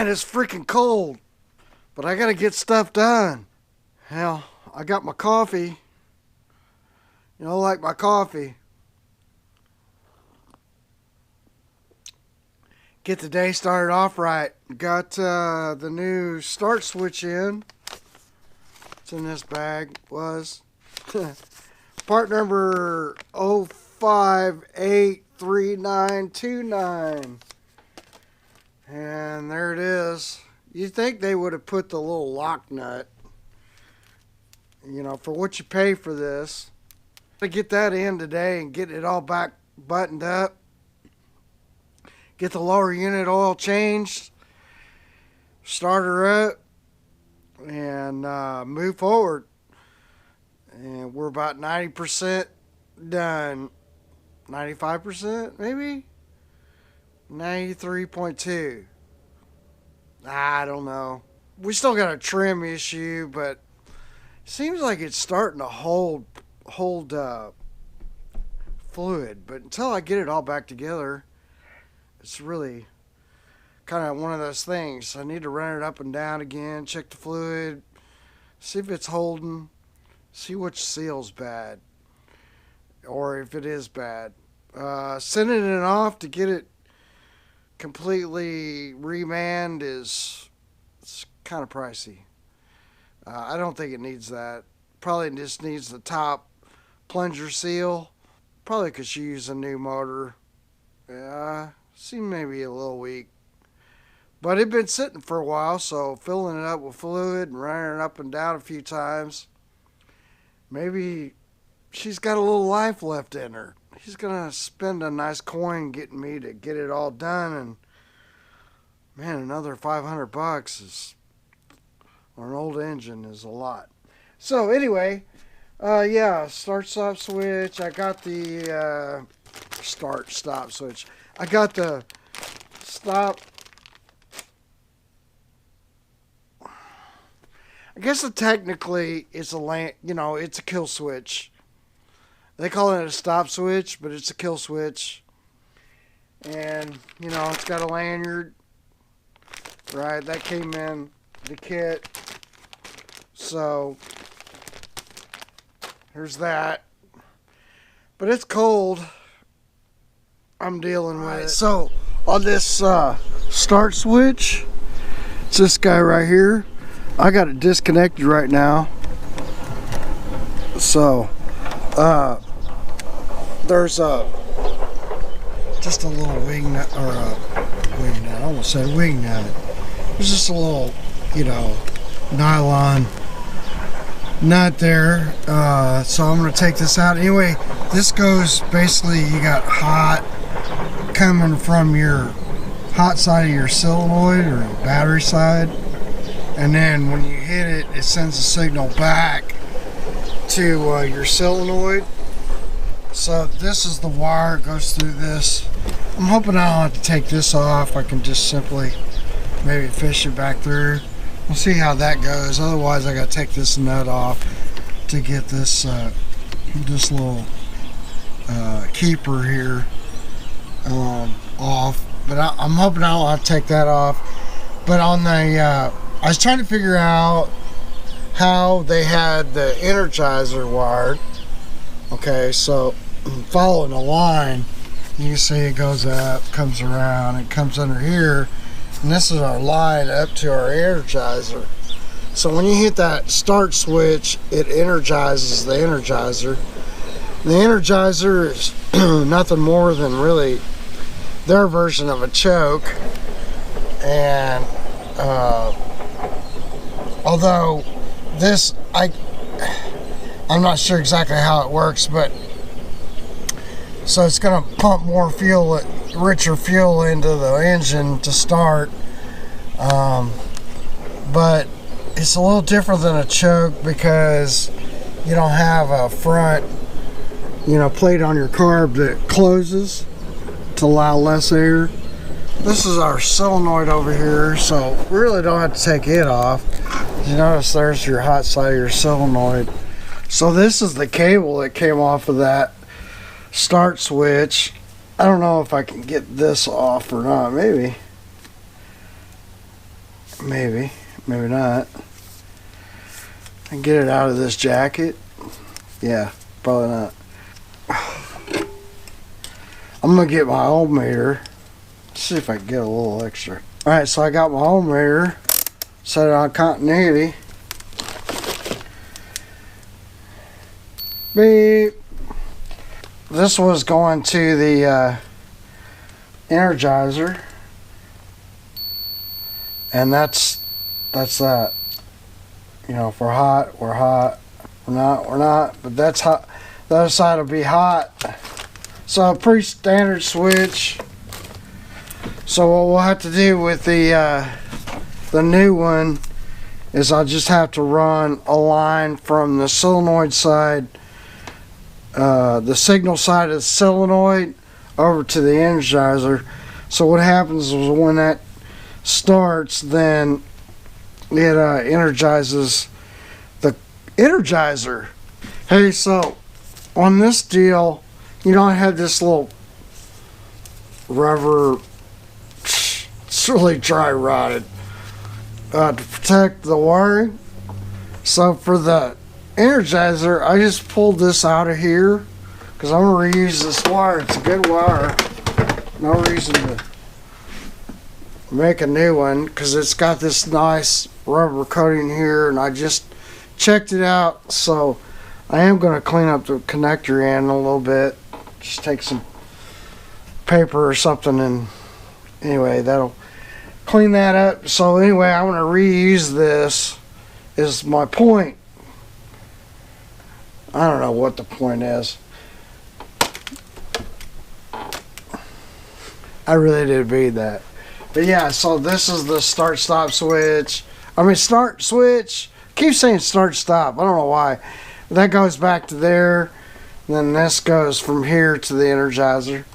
Man, it's freaking cold. But I gotta get stuff done. Hell, I got my coffee. You know, like my coffee. Get the day started off right. Got the new start switch in. It's in this bag. Was part number 0583929. And there it is. You'd think they would have put the little lock nut, you know, for what you pay for this. To get that in today and get it all back buttoned up. Get the lower unit oil changed. Start her up. And move forward. And we're about 90% done. 95% maybe? 93.2. I don't know. We still got a trim issue, but it seems like it's starting to hold fluid. But until I get it all back together, it's really kind of one of those things. I need to run it up and down again, check the fluid, see if it's holding, see which seal's bad, or if it is bad. Sending it off to get it completely remanned it's kind of pricey. I don't think it needs that. Probably just needs the top plunger seal. Probably because you use a new motor. Seemed maybe a little weak. But it'd been sitting for a while, so filling it up with fluid and running it up and down a few times. Maybe she's got a little life left in her. He's going to spend a nice coin getting me to get it all done. And, man, another $500 is, on an old engine is a lot. So, anyway, yeah, start-stop switch. I got the start-stop switch. I got the stop. I guess technically it's it's a kill switch. They call it a stop switch, but it's a kill switch. And, it's got a lanyard. Right, that came in the kit. So, here's that. But it's cold. I'm dealing with it. So, on this start switch, it's this guy right here. I got it disconnected right now. So, there's just a little wing nut, or a wing nut. I almost said wing nut. There's just a little, nylon nut there. So I'm going to take this out. Anyway, this goes basically, you got hot coming from your hot side of your solenoid or battery side. And then when you hit it, it sends a signal back to your solenoid. So this is the wire that goes through this. I'm hoping I don't have to take this off. I can just simply maybe fish it back through. We'll see how that goes. Otherwise, I got to take this nut off to get this this little keeper here off. But I'm hoping I don't have to take that off. But on the I was trying to figure out how they had the Energizer wired. Okay, so following the line, you can see it goes up, comes around, it comes under here, and this is our line up to our Energizer. So when you hit that start switch, it energizes the Energizer. The Energizer is nothing more than really their version of a choke, and although this, I'm not sure exactly how it works, but so it's going to pump more fuel, richer fuel into the engine to start, but it's a little different than a choke because you don't have a front, plate on your carb that closes to allow less air. This is our solenoid over here, so we really don't have to take it off. You notice there's your hot side of your solenoid. So this is the cable that came off of that start switch. I don't know if I can get this off or not. Maybe. Maybe, maybe not. And get it out of this jacket. Yeah, probably not. I'm gonna get my ohm meter. See if I can get a little extra. Alright, so I got my ohm meter. Set it on continuity. Beep. This was going to the Energizer. And that's that. You know, if we're hot, we're hot. We're not. But that's hot. The other side will be hot. So a pretty standard switch. So what we'll have to do with the new one is I'll just have to run a line from the solenoid side, the signal side of the solenoid, over to the Energizer. So what happens is when that starts, then it energizes the Energizer. Hey, so on this deal, you know, I had this little rubber, it's really dry rotted, to protect the wiring. So for the Energizer, I just pulled this out of here because I'm going to reuse this wire. It's a good wire. No reason to make a new one because it's got this nice rubber coating here, and I just checked it out. So I am going to clean up the connector end a little bit. Just take some paper or something, and anyway, that'll clean that up. So anyway, I want to reuse this is my point. I don't know what the point is. I really did read that. But yeah, so this is the start stop switch. I mean start switch. Keep saying start stop. I don't know why. That goes back to there. Then this goes from here to the Energizer.